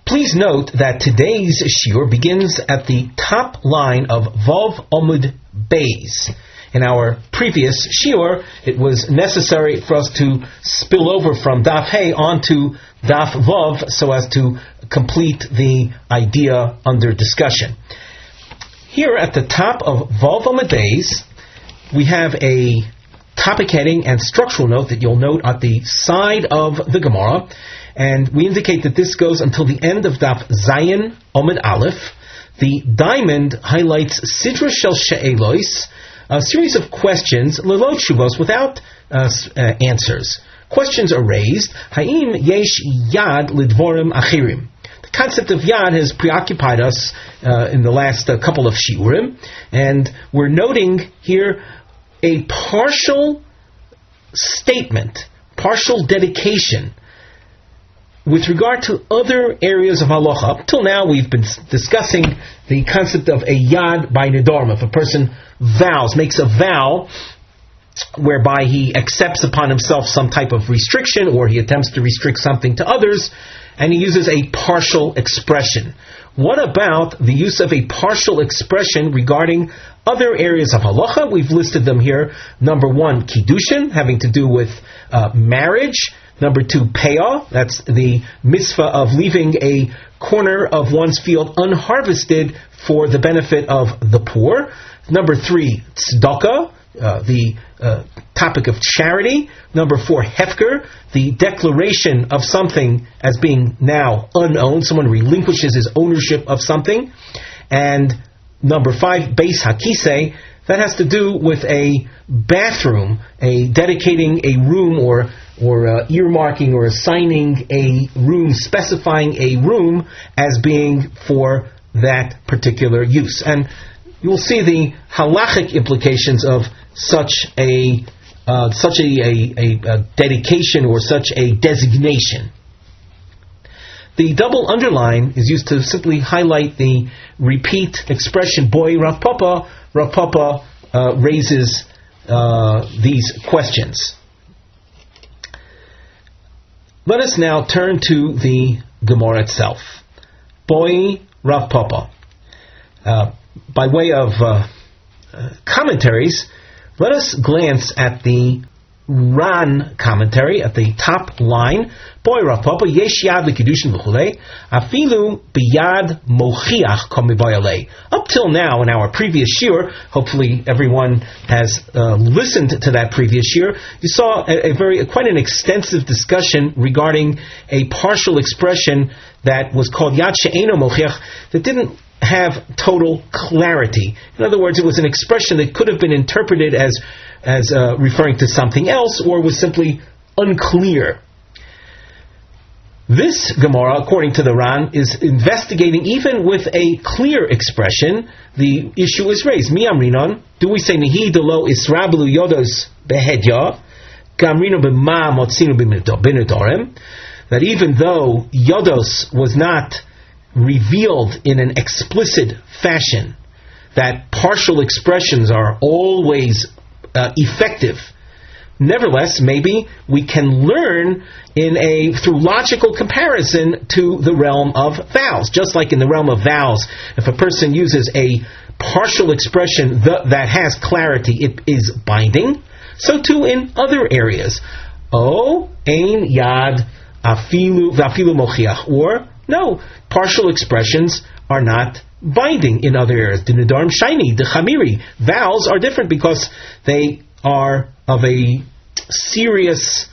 Please note that today's shiur begins at the top line of Vav Omud Beis. In our previous shiur, it was necessary for us to spill over from Daf Hey onto Daf Vav so as to complete the idea under discussion. Here at the top of Vav Omud Beis, we have a topic heading and structural note that you'll note at the side of the Gemara, and we indicate that this goes until the end of Daf Zayin Omid Aleph. The diamond highlights Sidra Shel She'elos, a series of questions, lelo tshuvos, without answers. Questions are raised. Ha'im yesh yad lidvorim achirim. The concept of yad has preoccupied us in the last couple of shiurim, and we're noting here a partial statement, partial dedication with regard to other areas of halacha. Up till now, we've been discussing the concept of a yad by Nedarim. If a person vows, makes a vow, whereby he accepts upon himself some type of restriction, or he attempts to restrict something to others, and he uses a partial expression. What about the use of a partial expression regarding other areas of halacha? We've listed them here. Number 1, kiddushin, having to do with marriage. Number 2, payah, that's the mitzvah of leaving a corner of one's field unharvested for the benefit of the poor. Number 3, tzedakah, the topic of charity. Number 4, hefker, the declaration of something as being now unowned. Someone relinquishes his ownership of something. And number 5, beis hakisei, that has to do with a bathroom, dedicating a room or earmarking or assigning a room, specifying a room as being for that particular use. And you will see the halachic implications of such a dedication or such a designation. The double underline is used to simply highlight the repeat expression, boy Rav Papa. Rav Papa raises these questions. Let us now turn to the Gemara itself. Boy Rav Papa. By way of commentaries, let us glance at the Ran commentary at the top line. Boy Rav Papa, yesh yad l'kiddushin v'chulei, afilu biyad mochiach komibayalei. Up till now, in our previous shiur, hopefully everyone has listened to that previous shiur, you saw quite an extensive discussion regarding a partial expression that was called yad she'eno mochiach, that didn't have total clarity. In other words, it was an expression that could have been interpreted as referring to something else, or was simply unclear. This Gemara, according to the Ran, is investigating even with a clear expression. The issue is raised. Mi amrinon, do we say nihi delo israbelu yodos behedya, gamrino b'ma motzinu b'nedarim, that even though yodos was not revealed in an explicit fashion, that partial expressions are always effective. Nevertheless, maybe we can learn through logical comparison to the realm of vows. Just like in the realm of vows, if a person uses a partial expression that has clarity, it is binding. So too in other areas. O ein yad afilu v'afilu mochiach, or no, partial expressions are not binding in other areas. The Nedarim shiny, the chamiri. Vows are different because they are of a serious,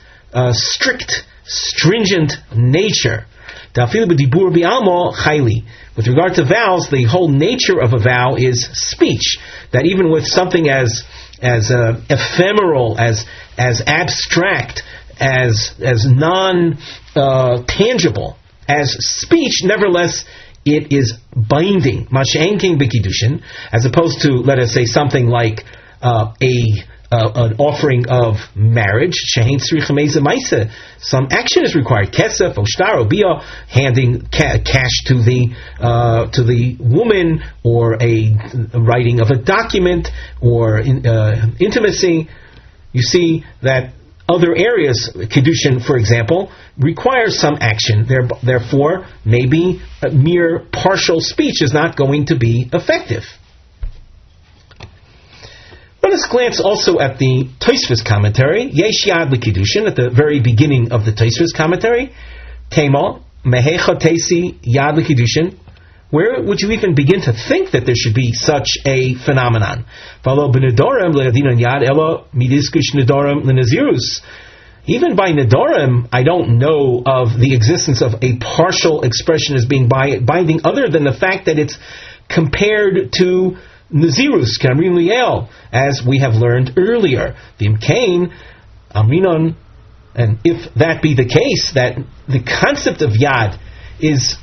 strict, stringent nature. With regard to vows, the whole nature of a vow is speech. That even with something as ephemeral, as abstract, as non-tangible as speech, nevertheless, it is binding. Masha'en king b'kiddushin, as opposed to, let us say, something like an offering of marriage. Shehein tzricha meiza ma'isa. Some action is required. Kesef, oshtar, obiyah, handing cash to the woman, or a writing of a document, or intimacy. You see that other areas, Kiddushin, for example, requires some action. Therefore, maybe a mere partial speech is not going to be effective. Let us glance also at the Tosfos commentary. Yesh yad l'kiddushin, at the very beginning of the Tosfos commentary. Tema, mehecha tesi yad l'kiddushin. Where would you even begin to think that there should be such a phenomenon? Even by Nedarim, I don't know of the existence of a partial expression as being binding, other than the fact that it's compared to Nazirus, Kamrin Liel, as we have learned earlier. V'imkein, Amrinon, and if that be the case, that the concept of Yad is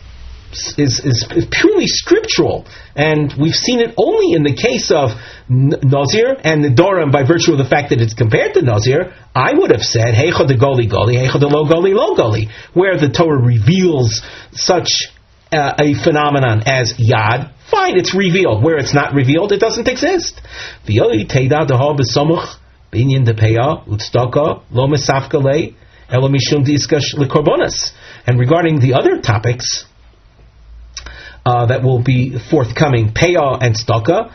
purely scriptural, and we've seen it only in the case of Nazir and Nedarim by virtue of the fact that it's compared to Nazir, I would have said, Heicha de Goli Goli, Heicha de Lo Goli Lo Goli, where the Torah reveals such a phenomenon as Yad. Fine, it's revealed. Where it's not revealed, it doesn't exist. And regarding the other topics that will be forthcoming, Peah and Staka,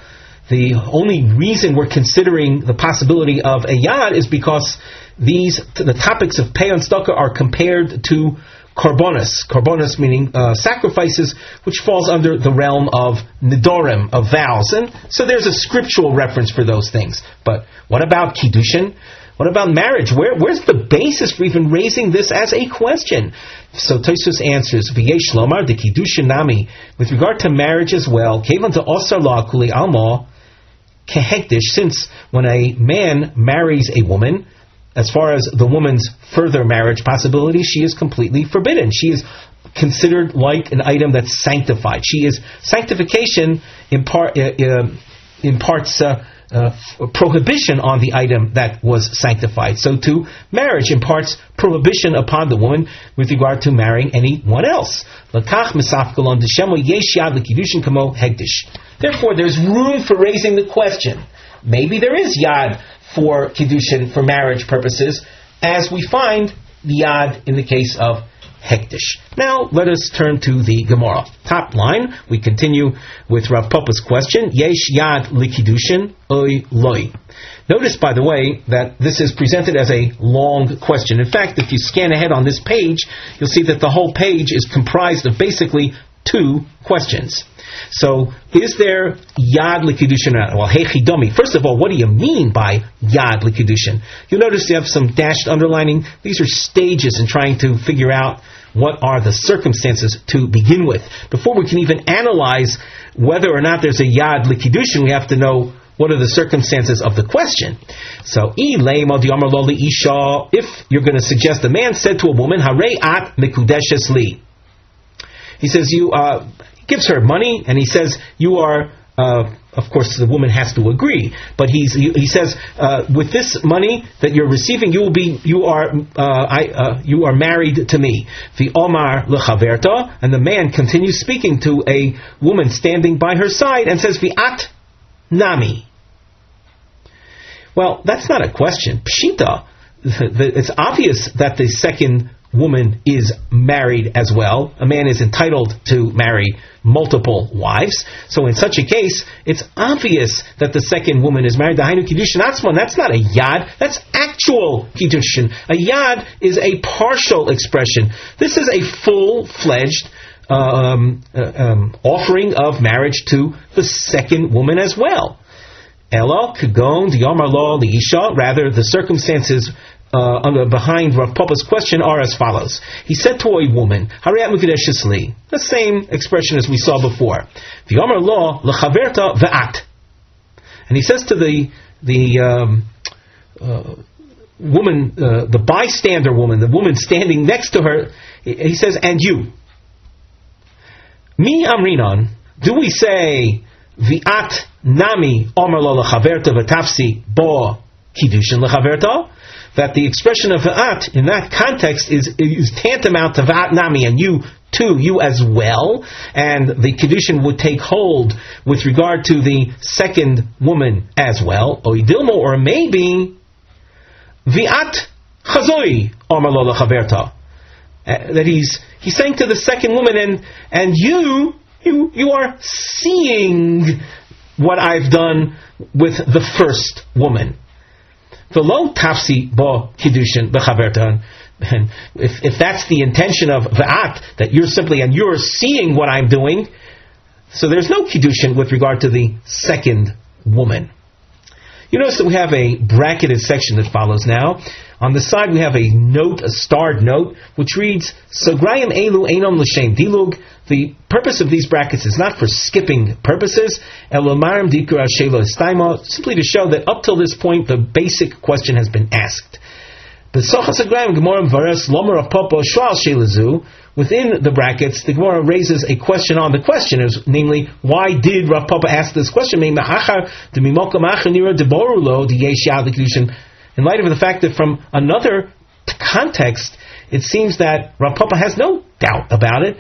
the only reason we're considering the possibility of a Yad is because the topics of Peah and Staka are compared to Karbonos meaning sacrifices, which falls under the realm of Nedarim, of vows. And so there's a scriptural reference for those things. But what about Kiddushin? What about marriage? Where's the basis for even raising this as a question? So Tosfos answers, V'yesh lomar de Kiddushin nami, with regard to marriage as well, kevan to osar la kuli alma kehekdish, since when a man marries a woman, as far as the woman's further marriage possibility, she is completely forbidden. She is considered like an item that's sanctified. Sanctification imparts prohibition on the item that was sanctified. So too, marriage imparts prohibition upon the woman with regard to marrying anyone else. Therefore, there's room for raising the question. Maybe there is yad for Kiddushin, for marriage purposes, as we find the yad in the case of hektish. Now, let us turn to the Gemara. Top line, we continue with Rav Papa's question, Yesh yad likiddushin oy loy. Notice, by the way, that this is presented as a long question. In fact, if you scan ahead on this page, you'll see that the whole page is comprised of basically two questions. So, is there yad l'kiddushin? Well, hechidomi. First of all, what do you mean by yad l'kiddushin? You'll notice you have some dashed underlining. These are stages in trying to figure out what are the circumstances to begin with. Before we can even analyze whether or not there's a yad l'kiddushin, we have to know what are the circumstances of the question. So, if you're going to suggest a man said to a woman, Harei at mikudeshes li. He says, gives her money, and he says, you are, of course the woman has to agree, but he says, with this money that you're receiving, you are married to me. The Omar lechaverta, and the man continues speaking to a woman standing by her side and says, V'at nami. Well, that's not a question. Pshita, it's obvious that the second woman is married as well. A man is entitled to marry multiple wives. So in such a case, it's obvious that the second woman is married. That's not a yad. That's actual kiddushin. A yad is a partial expression. This is a full-fledged offering of marriage to the second woman as well. Ela kagon diyamar lo liisha. Rather, the circumstances behind Rav Papa's question are as follows. He said to a woman, Harei mikudeshes li, the same expression as we saw before. V'yamar lo lechaverta v'at. And he says to the woman, the bystander woman, the woman standing next to her, he says, and you. Mi amrinon, do we say v'at nami omar lo lechaverta v'tafsi bo kiddushin lechaverta? That the expression of v'at in that context is tantamount to v'at nami, and you too, you as well, and the kiddushin would take hold with regard to the second woman as well. Oidilmo, or maybe v'at Chazoi Amar lo lechaverta. That he's saying to the second woman, and you are seeing what I've done with the first woman. V'lo tafsi bo kiddushin bechaverta. And if that's the intention of v'at, that you're seeing what I'm doing, so there's no kiddushin with regard to the second woman. You notice that we have a bracketed section that follows now. On the side we have a note, a starred note, which reads, Sograyim elu einom l'shem dilug. The purpose of these brackets is not for skipping purposes, elomarim dikra shelo estaima, simply to show that up till this point the basic question has been asked. Within the brackets, the Gemara raises a question on the questioners, namely, why did Rav Papa ask this question? In light of the fact that from another context, it seems that Rav Papa has no doubt about it.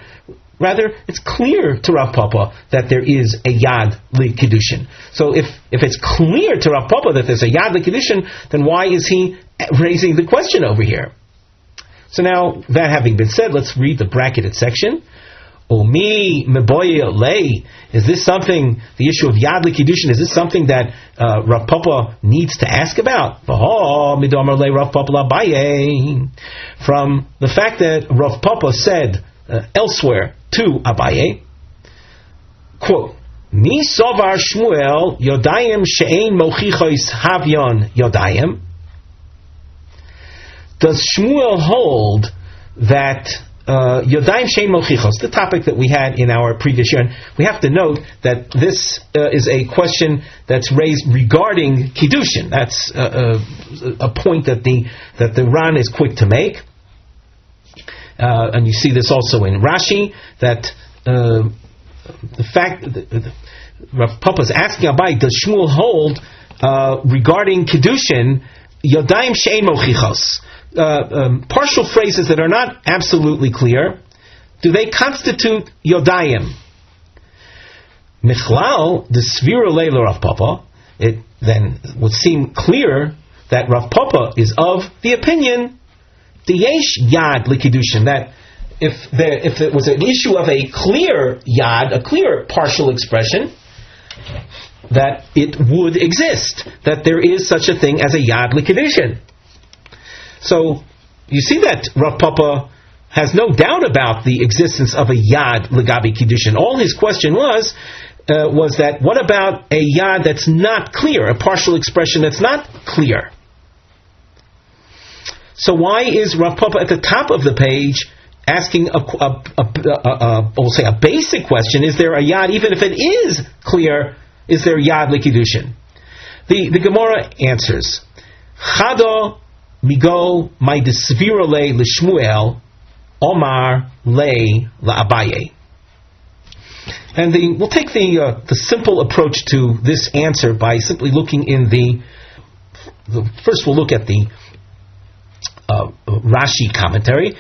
Rather, it's clear to Rav Papa that there is a yad li-kiddushin. So if it's clear to Rav Papa that there's a yad li-kiddushin, then why is he raising the question over here? So now, that having been said, let's read the bracketed section. Omi meboye lei. Is this something, the issue of yad li-kiddushin, is this something that Rav Papa needs to ask about? From the fact that Rav Papa said elsewhere to Abaye, quote, Mi sovar Shmuel yodayim she'ein mochichos havyon yodayim. Does Shmuel hold that yodayim she'ein mochichos, the topic that we had in our previous year, and we have to note that this is a question that's raised regarding Kiddushin. That's a point that the Ran is quick to make. And you see this also in Rashi, that the fact that Rav Papa is asking Abai, does Shmuel hold regarding Kiddushin, Yodayim she'ein mochichos, partial phrases that are not absolutely clear, do they constitute Yodayim? Michlal, the Svira Leila Rav Papa, it then would seem clear that Rav Papa is of the opinion the yesh yad likiddushin, that if it was an issue of a clear yad, a clear partial expression, that it would exist, that there is such a thing as a yad likiddushin. So you see that Rav Papa has no doubt about the existence of a yad ligabi kiddushin. All his question was that what about a yad that's not clear, a partial expression that's not clear? So why is Rav Papa at the top of the page asking we'll say a basic question? Is there a yad, even if it is clear, is there yad likiddushin? The Gemara answers, Chado migo my desvira le l'Shmuel Omar le la'Abaye. And we'll take the simple approach to this answer by simply looking in first we'll look at the Rashi commentary.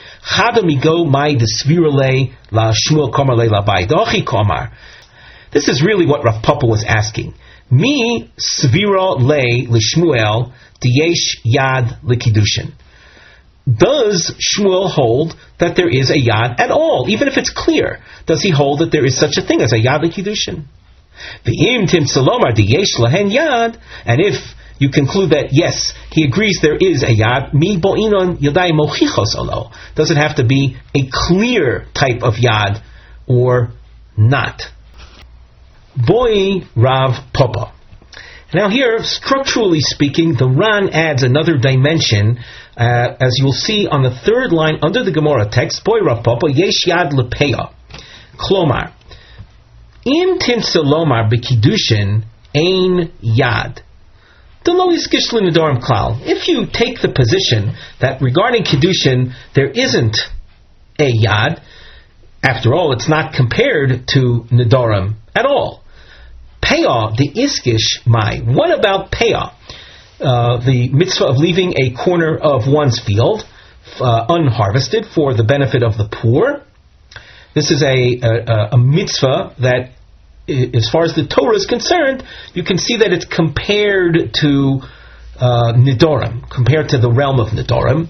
This is really what Rav Papa was asking. Mi svira le l'Shmuel diyesh yad l'kiddushin. Does Shmuel hold that there is a yad at all, even if it's clear? Does he hold that there is such a thing as a yad l'kiddushin? V'im tim salomar diyesh lahen yad, and if you conclude that yes, he agrees there is a yad, mi bo'inon yadai mochichos alo. Does it have to be a clear type of yad or not? Boi Rav Papa. Now here, structurally speaking, the Ran adds another dimension, as you'll see on the third line under the Gemara text, Boi Rav Papa, yesh yad lepeya. Klomar, im tinselomar bekiddushin ein yad. If you take the position that regarding Kiddushin there isn't a yad, after all, it's not compared to Nedarim at all. Peah, the iskish mai. What about Peah? The mitzvah of leaving a corner of one's field unharvested for the benefit of the poor. This is a mitzvah that, as far as the Torah is concerned, you can see that it's compared to Nedarim, compared to the realm of Nedarim.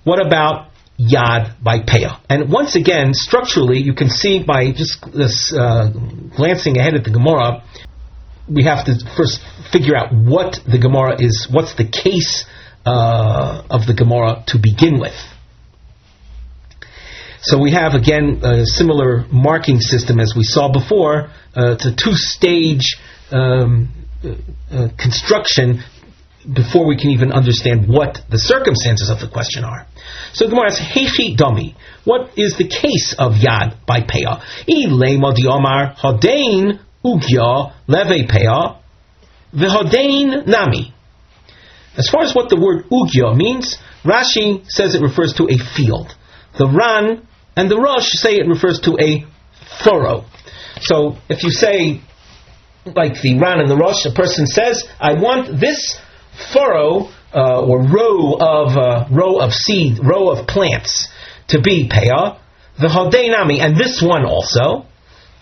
What about Yad by Peah? And once again, structurally, you can see by just this glancing ahead at the Gemara, we have to first figure out what the Gemara is, what's the case of the Gemara to begin with. So we have, again, a similar marking system as we saw before. It's a two-stage construction before we can even understand what the circumstances of the question are. So the Gemara asks, Heichi Domi, what is the case of Yad by Peah? Ilema diomar hodein ugya leve Peah v'hodein nami. As far as what the word ugya means, Rashi says it refers to a field. The Ran and the Rosh say it refers to a furrow. So if you say, like the Ran and the Rosh, a person says, I want this furrow or row of seed, row of plants to be Peah, the Hodei Nami, and this one also,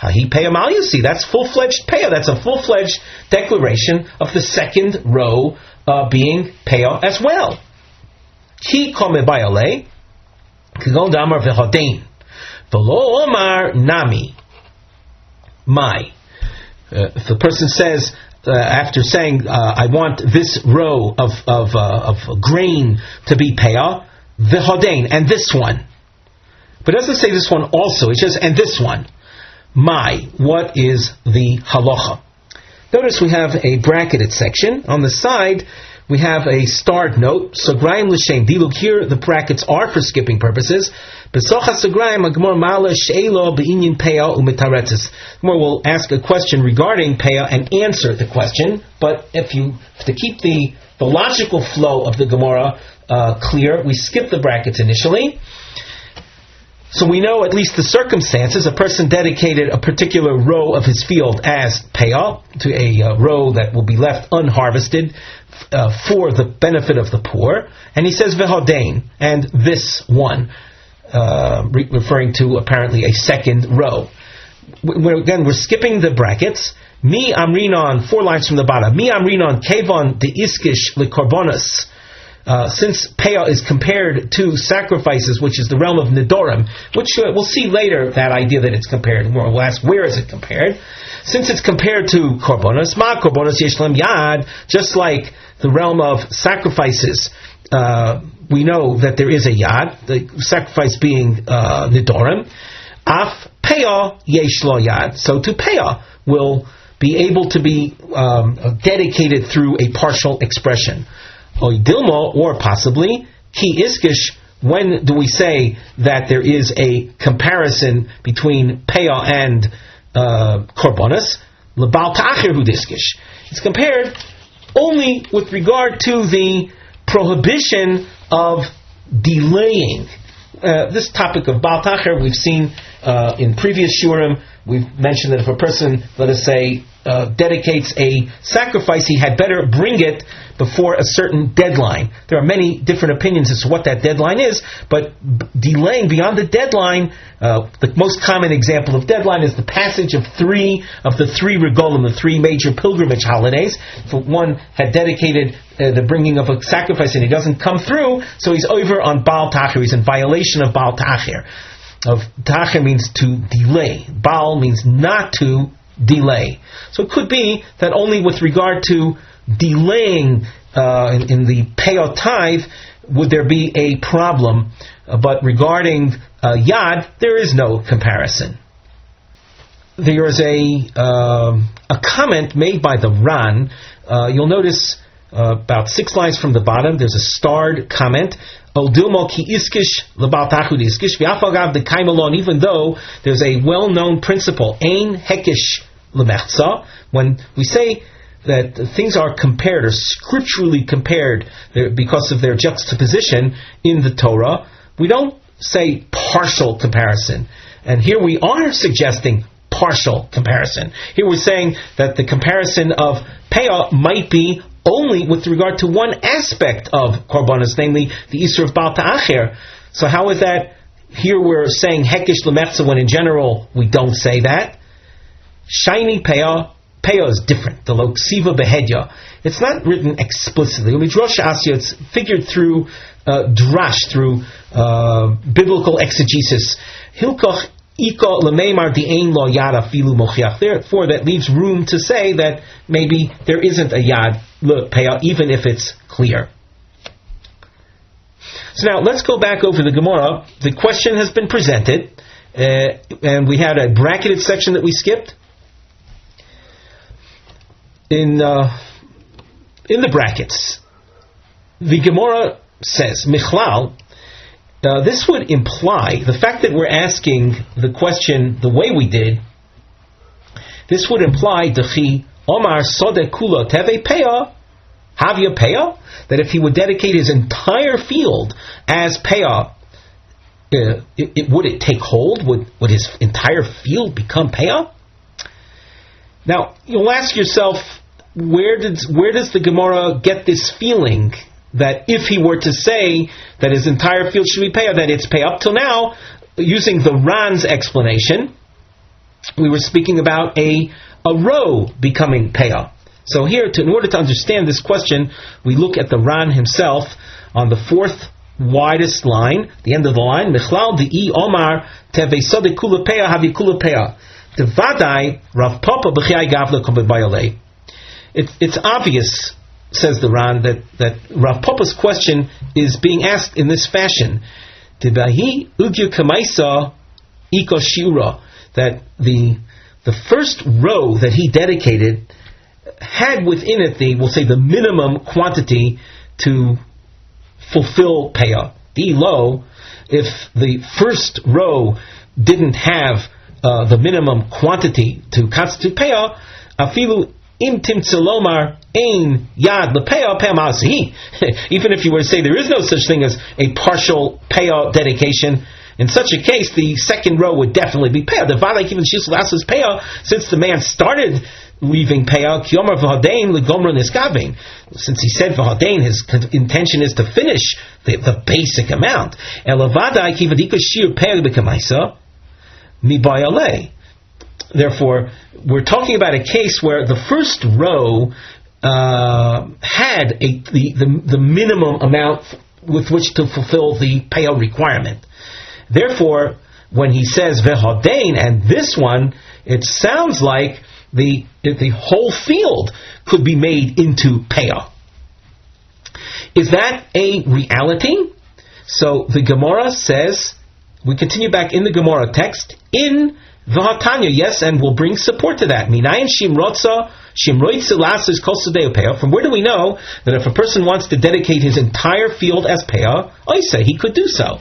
Hahi Peah Mal Yusi, that's full-fledged Peah, that's a full-fledged declaration of the second row being Peah as well. Ki kome bayale, Kigon damar v'hodein, v'lo omar nami, my. If the person says, after saying, I want this row of grain to be Peah, v'hodein, and this one. But it doesn't say this one also, it says, and this one. My, what is the halacha? Notice we have a bracketed section. On the side, we have a starred note. Sagrayim l'shem diluk. Here, the brackets are for skipping purposes. Besocha sagrayim agmor mala she'elo be'inyin peah u'mitaretzis. Gemara will ask a question regarding peah and answer the question. But to keep the logical flow of the Gemara clear, we skip the brackets initially. So we know at least the circumstances. A person dedicated a particular row of his field as peah, to a row that will be left unharvested for the benefit of the poor. And he says v'hodein, and this one, referring to apparently a second row. We're skipping the brackets. Mi amrinon, 4 lines from the bottom. Mi amrinon kevon de iskish lekorbonos. Since Peah is compared to sacrifices, which is the realm of Nedarim, which we'll see later, that idea that it's compared. We'll ask, where is it compared? Since it's compared to Korbanos, Ma Korbanos Yeshlem Yad, just like the realm of sacrifices, we know that there is a Yad, the sacrifice being Nedarim. Af Peah Yeshlo Yad. So to Peah will be able to be dedicated through a partial expression. Dilmo, or possibly, ki iskish, when do we say that there is a comparison between Peah and Korbanos? Lebal ta'achir hu diskish. It's compared only with regard to the prohibition of delaying. This topic of Baal Ta'achir we've seen in previous shiurim. We've mentioned that if a person, let us say, dedicates a sacrifice, he had better bring it before a certain deadline. There are many different opinions as to what that deadline is, but delaying beyond the deadline, the most common example of deadline is the passage of the three regolim, the 3 major pilgrimage holidays. If one had dedicated the bringing of a sacrifice and he doesn't come through, so he's over on Baal Ta'achir, he's in violation of Baal Ta'achir. Ta'achir means to delay. Baal means not to delay. So it could be that only with regard to delaying in the Peah tithe would there be a problem, but regarding Yad, there is no comparison. There is a comment made by the Ran. You'll notice about 6 lines from the bottom, there's a starred comment. Odilmo ki iskish lebal tachud iskish v'afagav the kaimalon. Even though there's a well-known principle, ein hekish lemechza, when we say that things are compared or scripturally compared because of their juxtaposition in the Torah, we don't say partial comparison. And here we are suggesting partial comparison. Here we're saying that the comparison of Peah might be only with regard to one aspect of Korbanos, namely the Isur of Baal Ta'achir. So how is that? Here we're saying Hekish Lemechza when in general we don't say that. Shiny Peah, Peah is different. The Loksiva Behedya. It's not written explicitly. It's figured through drash, through biblical exegesis. Hilkoch Ika Lemeimar Di'ein Lo Yad Afilu Mochiach. Therefore, that leaves room to say that maybe there isn't a Yad Peah, even if it's clear. So now, let's go back over the Gemara. The question has been presented, and we had a bracketed section that we skipped. In the brackets, the Gemara says, Michlal, this would imply, the fact that we're asking the question the way we did, this would imply, Dechi Omar Sode Kula Teve Peah, Havya Peah, that if he would dedicate his entire field as Peah, would it take hold? Would his entire field become Peah? Now, you'll ask yourself, where does the Gemara get this feeling that if he were to say that his entire field should be Peah, that it's Peah? Up till now, using the Ran's explanation, we were speaking about a row becoming Peah. So here, in order to understand this question, we look at the Ran himself on the fourth widest line, the end of the line, Michlal Di'i Omar Tevesode Kula Peah Havi Kula Peah. Devadai Rav Papa B'chai Gavla Kobebayale. It's obvious, says the Ran, that Rav Papa's question is being asked in this fashion. Debahi Ugyu Kamaisa Iko Shiura. That the first row that he dedicated had within it the minimum quantity to fulfill Peah. Lo, if the first row didn't have the minimum quantity to constitute Peah, afilu im timtzelomar ein yad lepeah peah ma'asihi. Even if you were to say there is no such thing as a partial Peah dedication, in such a case, the second row would definitely be Peah. The Valek even Shislas Peah, since the man started leaving Peah, Kiyomar v'hadein legomra niskavin. Since he said v'hadein, his intention is to finish the basic amount. Elavadai kivadika shiur Peah b'kamaisa mibayale. Therefore, we're talking about a case where the first row had the minimum amount with which to fulfill the Peah requirement. Therefore, when he says vehadein and this one, it sounds like the whole field could be made into Peah. Is that a reality? So the Gemara says, we continue back in the Gemara text, in V'hatanya, yes, and we'll bring support to that. Minayin shimrotza shimroitze lasses kol sadeo Peah. From where do we know that if a person wants to dedicate his entire field as Peah, oise, he could do so?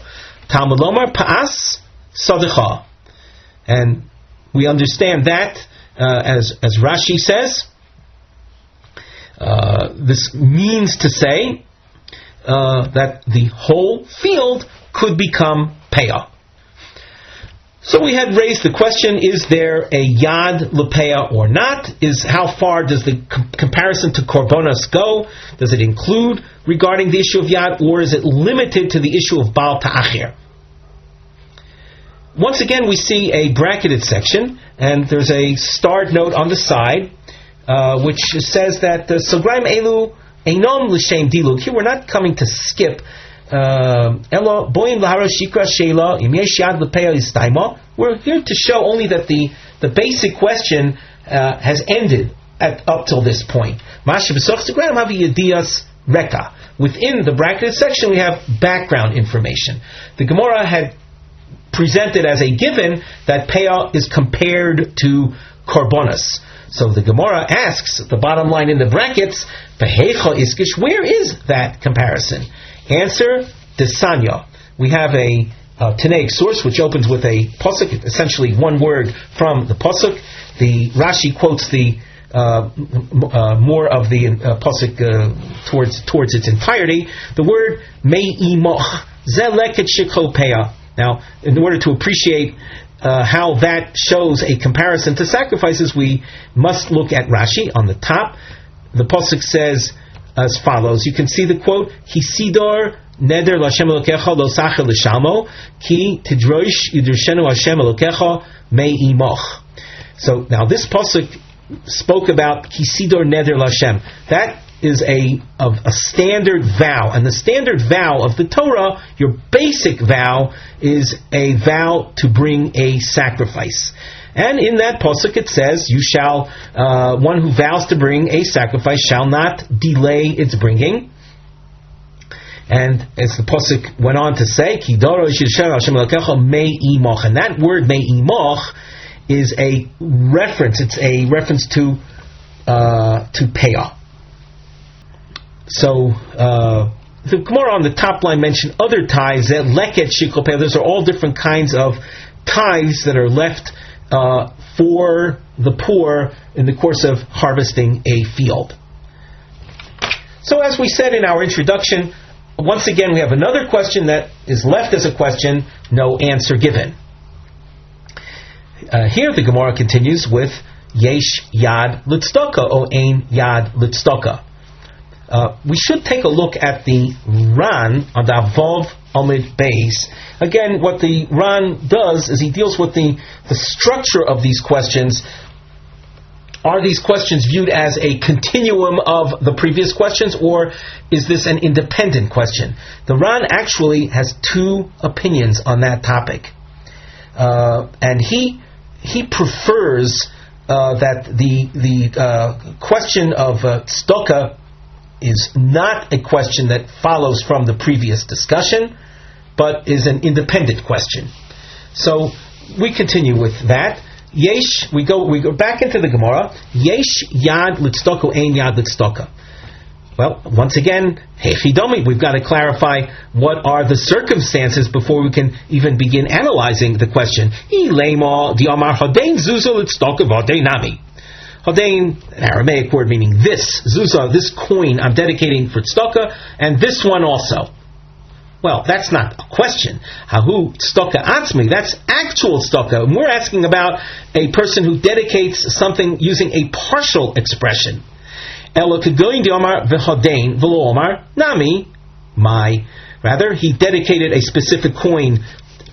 Talmud lomar pa'as sadecha. And we understand that as Rashi says, this means to say that the whole field could become Peah. So we had raised the question, is there a Yad Lepeah or not? How far does the comparison to Korbanos go? Does it include regarding the issue of Yad, or is it limited to the issue of Baal Ta'achir? Once again, we see a bracketed section, and there's a starred note on the side, which says that Sograim Elu Einom L'Shem Diluk. Here we're not coming to skip. We're here to show only that the basic question has ended up till this point. Within the bracketed section we have background information. The Gemara had presented as a given that Peah is compared to Korbanos. So the Gemara asks, the bottom line in the brackets, where is that comparison? Answer, Desanya. We have a Tanaic source which opens with a pasuk, essentially one word from the pasuk. The Rashi quotes the more of the pasuk towards its entirety. The word me'imoch zeleket shekol peah. Now, in order to appreciate how that shows a comparison to sacrifices, we must look at Rashi on the top. The pasuk says as follows. You can see the quote, Hisidor neder l'Hashem Elokecha lo sacher l'shamo ki tidrosh yidrshenu Hashem Elokecha me'imoch. So now this pasuk spoke about Kisidor Neder Lashem. That is a standard vow, and the standard vow of the Torah, your basic vow, is a vow to bring a sacrifice. And in that pasuk it says, "You shall one who vows to bring a sacrifice shall not delay its bringing." And as the pasuk went on to say, "Kidoro Yishel Hashem Elokecha me'imoch," and that word me'imoch is a reference. It's a reference to payah. So the Gemara on the top line mentioned other tithes, that leket shikol payah. Those are all different kinds of tithes that are left for the poor in the course of harvesting a field. So as we said in our introduction, once again we have another question that is left as a question, no answer given. Here the Gemara continues with Yesh Yad Litzdaka o Ein Yad Litzdaka. We should take a look at the Ran on the Vav Amid Beis. Again, what the Ran does is he deals with the structure of these questions. Are these questions viewed as a continuum of the previous questions, or is this an independent question? The Ran actually has two opinions on that topic. And he prefers that the question of tzedakah is not a question that follows from the previous discussion, but is an independent question. So we continue with that. Yesh, we go back into the Gemara. Yesh yad litzdaka, ein yad litzdaka. Well, once again, hechidomi, we've got to clarify what are the circumstances before we can even begin analyzing the question. Ilema diamar hadein zuzo litzdaka v'hadein nami. Hadein, an Aramaic word meaning this, zuzah, this coin I'm dedicating for tzedakah, and this one also. Well, that's not a question. Hahu tzedakah atzmi, that's actual tzedakah. And we're asking about a person who dedicates something using a partial expression. Elo kegoyin diomar v'hadein v'lo omar nami my. Rather, he dedicated a specific coin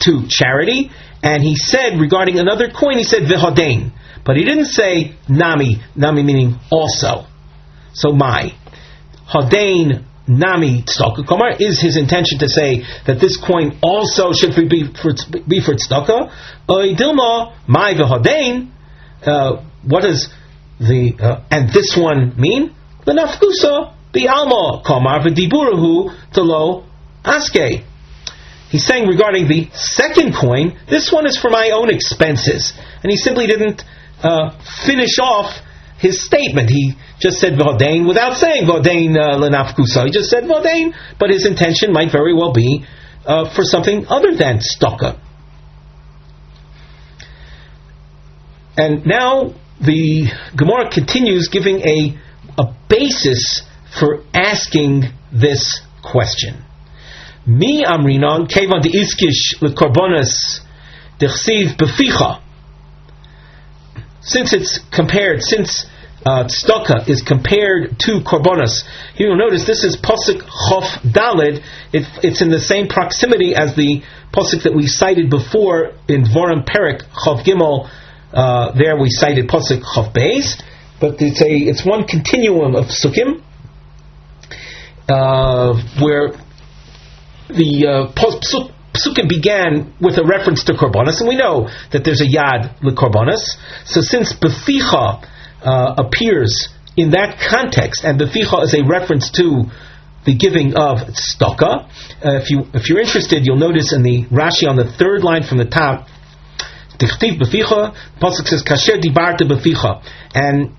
to charity, and he said regarding another coin, he said v'hadein. But he didn't say nami meaning also. So my. Hadein nami tzedakah. Komar is his intention to say that this coin also should be for tzedakah. Dilma my v'hadein. What does the and this one mean? The nafkusa the alma komar v'diburahu telo aske. He's saying regarding the second coin, this one is for my own expenses, and he simply didn't finish off his statement. He just said v'hodein without saying v'hodein lenafkusa. He just said v'hodein, but his intention might very well be for something other than tzedakah. And now the Gemara continues giving a basis for asking this question. Mi amrinon kevan de iskish lekorbonas dechsiv beficha. Since tzedakah is compared to korbanos, you'll notice this is pasuk chof dalid. It's in the same proximity as the pasuk that we cited before in Dvarim Perek chof gimel. There we cited pasuk chof beis, but it's one continuum of psukim where the Psukim began with a reference to korbanos, and we know that there's a yad lekorbanos. So since beficha appears in that context, and beficha is a reference to the giving of tzedakah, if you're interested, you'll notice in the Rashi on the third line from the top, tichtiv beficha, pasuk says kasher dibarta beficha, and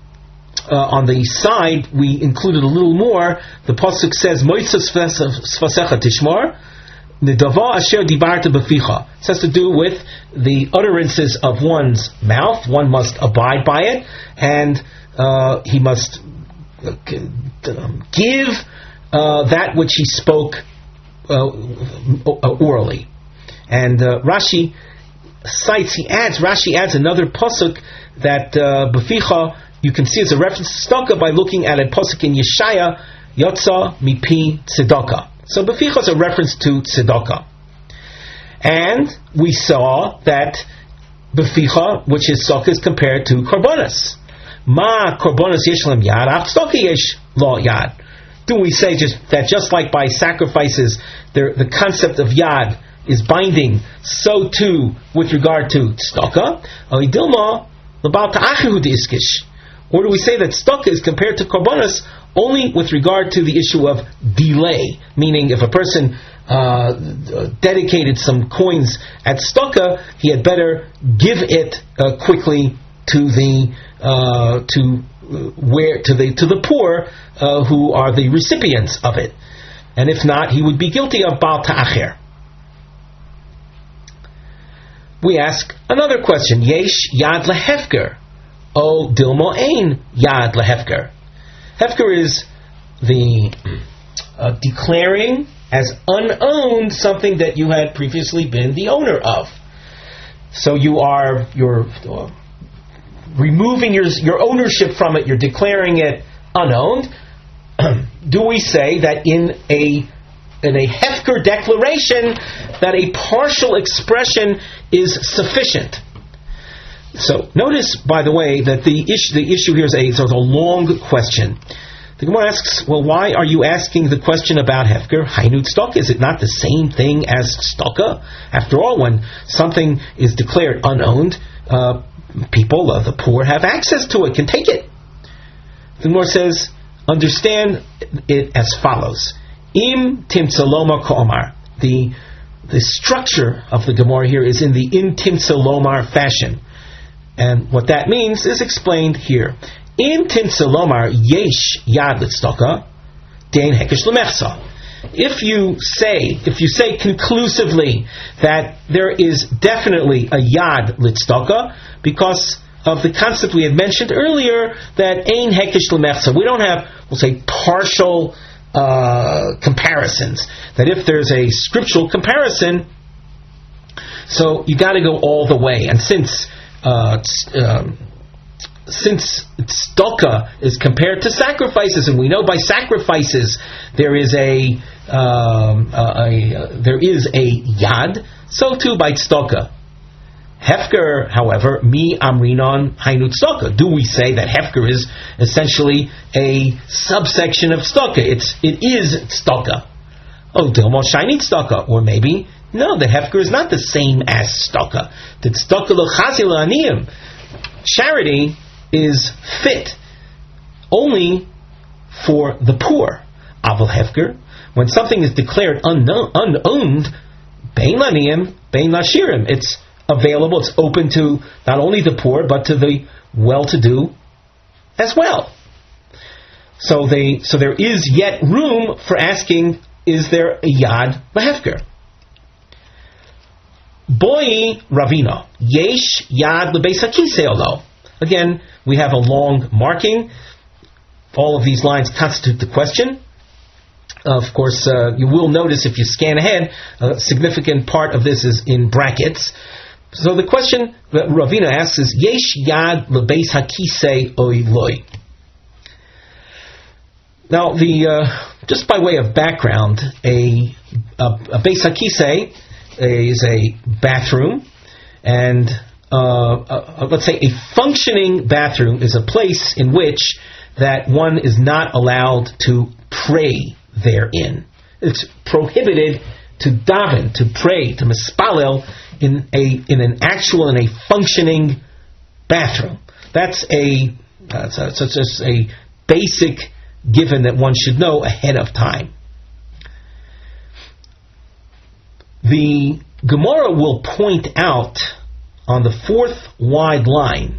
on the side we included a little more. The pasuk says moitzas svasecha tishmor. Nedava asher dibarta beficha. This has to do with the utterances of one's mouth. One must abide by it, and he must give that which he spoke orally. And Rashi adds another pasuk that beficha you can see as a reference to tzedakah by looking at a pasuk in Yeshaya, Yotza mipi tzedakah. So beficha is a reference to tzedakah. And we saw that beficha, which is tzedakah, is compared to korbanos. Ma korbanos yesh lam yad, af tzedakah yesh lo yad. Do we say just like by sacrifices, the concept of yad is binding, so too with regard to tzedakah? Or do we say that tzedakah is compared to korbanos only with regard to the issue of delay? Meaning, if a person dedicated some coins at tzedakah, he had better give it quickly to the poor who are the recipients of it, and if not, he would be guilty of bal ta'acher. We ask another question: Yesh yad lehefker, o dilmo ein yad lehefker. Hefker is the declaring as unowned something that you had previously been the owner of. So you're removing your ownership from it. You're declaring it unowned. Do we say that in a hefker declaration that a partial expression is sufficient? So notice, by the way, that the issue here is a long question. The Gemara asks, well, why are you asking the question about hefker? Hainu tzedakah, is it not the same thing as tzedakah? After all, when something is declared unowned, people, the poor, have access to it, can take it. The Gemara says, understand it as follows. Im timtzalomar ka'omar. The structure of the Gemara here is in the im timtzalomar fashion. And what that means is explained here. Im timtzalomar yesh yad l'tzedakah, dein hekesh l'mechsa. If you say conclusively that there is definitely a yad l'tzedakah, because of the concept we had mentioned earlier, that ein hekesh l'mechsa, we don't have, we'll say, partial comparisons. That if there's a scriptural comparison, so you got to go all the way. And since tzedakah is compared to sacrifices, and we know by sacrifices there is a yad, so too by tzedakah. Hefker, however, mi amrinon hainu tzedakah. Do we say that hefker is essentially a subsection of tzedakah? It is tzedakah. Oh, dilmo shiny tzedakah. Or maybe, no, the hefker is not the same as tzedakah. The tzedakah lo chasi lo aniyim. Charity is fit only for the poor. Aval hefker, when something is declared unowned, bein laniyim, bein lashirim, it's available, it's open to not only the poor, but to the well-to-do as well. So there is yet room for asking, is there a yad lahefker? Boi Ravina, yesh yad lebeis hakisei olo. Again, we have a long marking. All of these lines constitute the question. Of course, you will notice if you scan ahead, a significant part of this is in brackets. So the question that Ravina asks is, yesh yad lebeis hakisei oiloi. Now, just by way of background, a beis hakisei is a bathroom, and let's say a functioning bathroom is a place in which that one is not allowed to pray therein. It's prohibited to daven, to pray, to mispalel in a functioning bathroom. That's just a basic given that one should know ahead of time. The Gemara will point out on the fourth wide line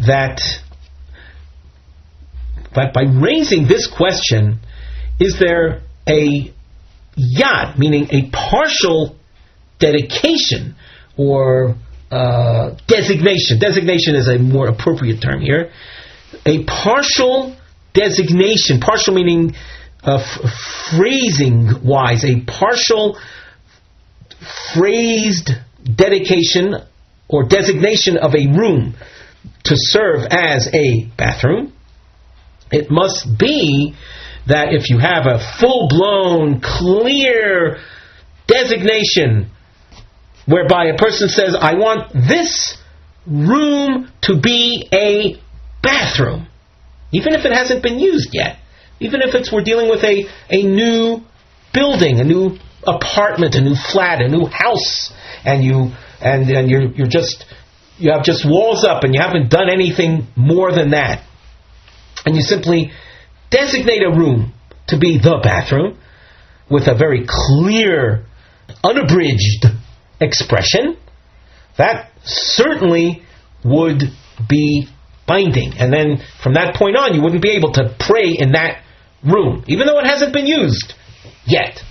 that by raising this question, is there a yad, meaning a partial dedication or designation. Designation is a more appropriate term here. A partial designation, partial meaning phrasing-wise, a partial phrased dedication or designation of a room to serve as a bathroom. It must be that if you have a full-blown, clear designation whereby a person says, I want this room to be a bathroom, even if it hasn't been used yet, even if we're dealing with a new building, a new apartment, a new flat, a new house, and you have just walls up and you haven't done anything more than that, and you simply designate a room to be the bathroom with a very clear, unabridged expression, that certainly would be binding. And then from that point on, you wouldn't be able to pray in that room, even though it hasn't been used yet.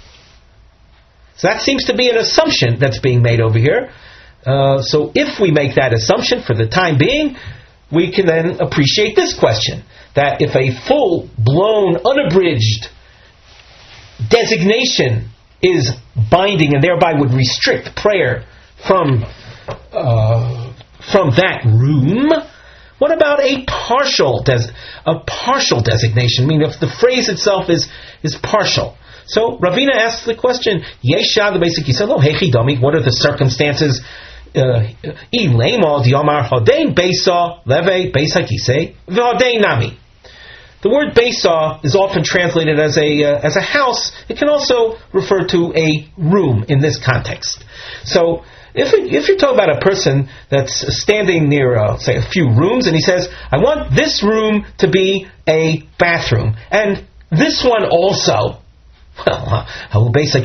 So that seems to be an assumption that's being made over here. So if we make that assumption for the time being, we can then appreciate this question, that if a full-blown, unabridged designation is binding and thereby would restrict prayer from that room, what about a partial designation? I mean, if the phrase itself is partial. So Ravina asks the question, what are the circumstances? The word Beisa is often translated as a house. It can also refer to a room in this context. So if you're talking about a person that's standing near, say, a few rooms, and he says, I want this room to be a bathroom, and this one also, well, that's a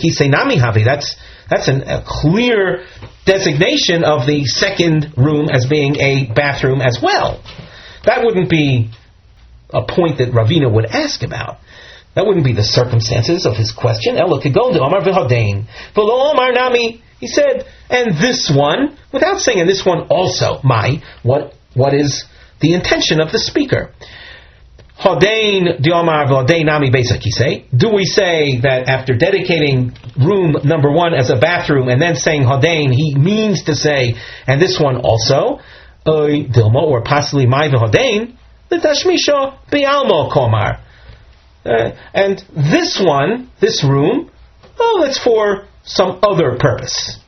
clear designation of the second room as being a bathroom as well. That wouldn't be a point that Ravina would ask about. That wouldn't be the circumstances of his question. He said, and this one, without saying, and this one also, what is the intention of the speaker? Do we say that after dedicating room number one as a bathroom and then saying Hodain, he means to say, and this one also, or possibly Mai v'Hodain, the Tashmisha Bialmo Komar. And this one, this room, it's for some other purpose.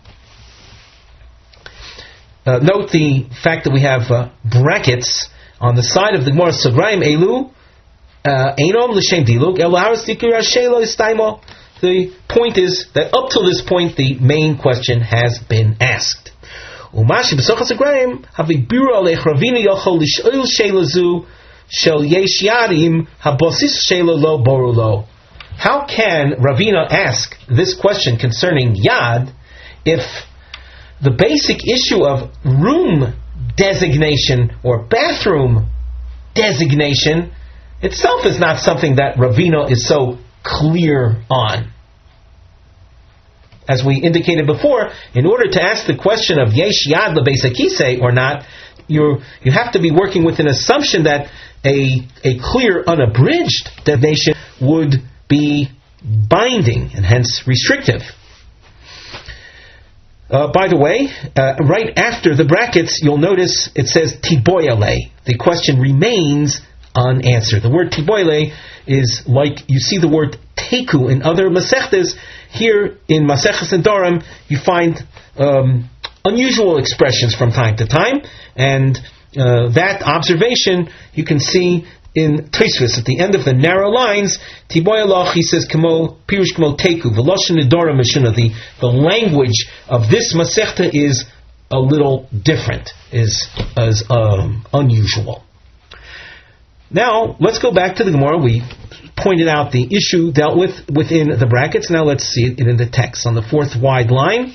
Note the fact that we have brackets on the side of the Gemara Sagraim Elu Einom L'Shem Diluk Elaharis Dikura Shelo Istaimo. The point is that up till this point the main question has been asked. Umashi B'Sochas Sagraim Havibiru Alech Ravina Yochol L'Shoil Shelazu Shel Yesh Yadim Habosis Shelo Lo Borulo. How can Ravina ask this question concerning Yad if the basic issue of room designation or bathroom designation itself is not something that Ravina is so clear on? As we indicated before, in order to ask the question of Yesh Yad LeBeis HaKisei or not, you have to be working with an assumption that a clear, unabridged designation would be binding and hence restrictive. By the way, right after the brackets, you'll notice it says Tiboyale. The question remains unanswered. The word Tiboyale is like you see the word Teku in other Masechtas. Here in Maseches Nedarim, you find unusual expressions from time to time, and that observation you can see in Tosfos at the end of the narrow lines. Tiboyalach, he says, Kamo Pirush Kamo Teku V'Loshen Nedarim Mishuna. The language of this Masechta is a little different, is unusual. Now let's go back to the Gemara. We pointed out the issue dealt with within the brackets. Now let's see it in the text on the fourth wide line.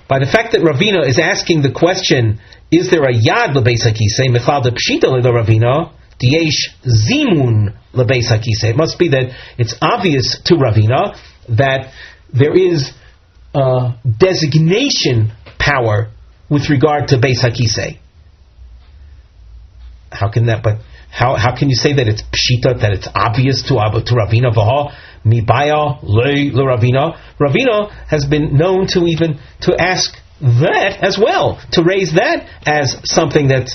By the fact that Ravina is asking the question, is there a yad lebeis hakisei mechal de pshita le Ravina diesh zimun lebeis hakisei? It must be that it's obvious to Ravina that there is designation power with regard to beis hakisei. How can that? But how can you say that it's pshita, that it's obvious to Ravina? V'ha mibaya le Ravina. Ravina has been known to ask that as well, to raise that as something that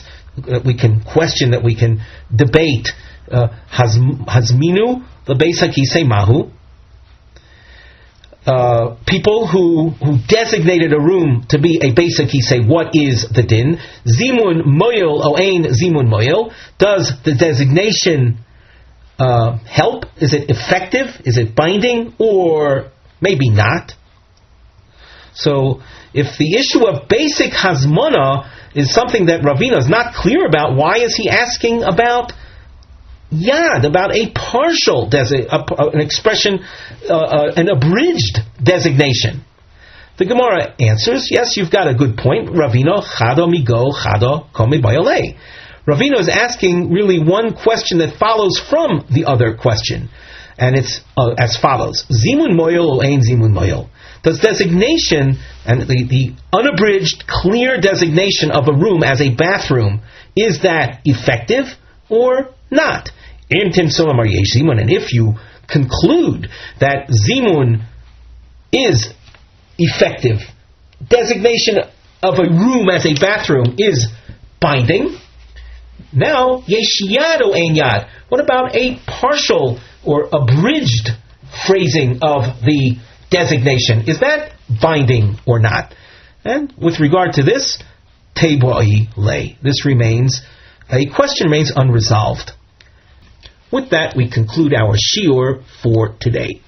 we can question, that we can debate. Hazminu lebeis hakisei mahu. people who designated a room to be a Beis Haki say, what is the din? Zimun moyel o ein zimun moyel. Does the designation help? Is it effective? Is it binding? Or maybe not? So, if the issue of basic hazmona is something that Ravina is not clear about, why is he asking about yad, about a partial an expression, an abridged designation? The Gemara answers, yes, you've got a good point. Ravina, chado migo, chado komi bayale. Ravina is asking really one question that follows from the other question. And it's as follows. Zimun moyel or ein zimun moyel. Does designation, and the unabridged, clear designation of a room as a bathroom, is that effective or not? And if you conclude that zimun is effective, designation of a room as a bathroom is binding, now yesh yad o ein yad. What about a partial or abridged phrasing of the designation? Is that binding or not? And with regard to this, teboi lay. A question remains unresolved. With that, we conclude our shiur for today.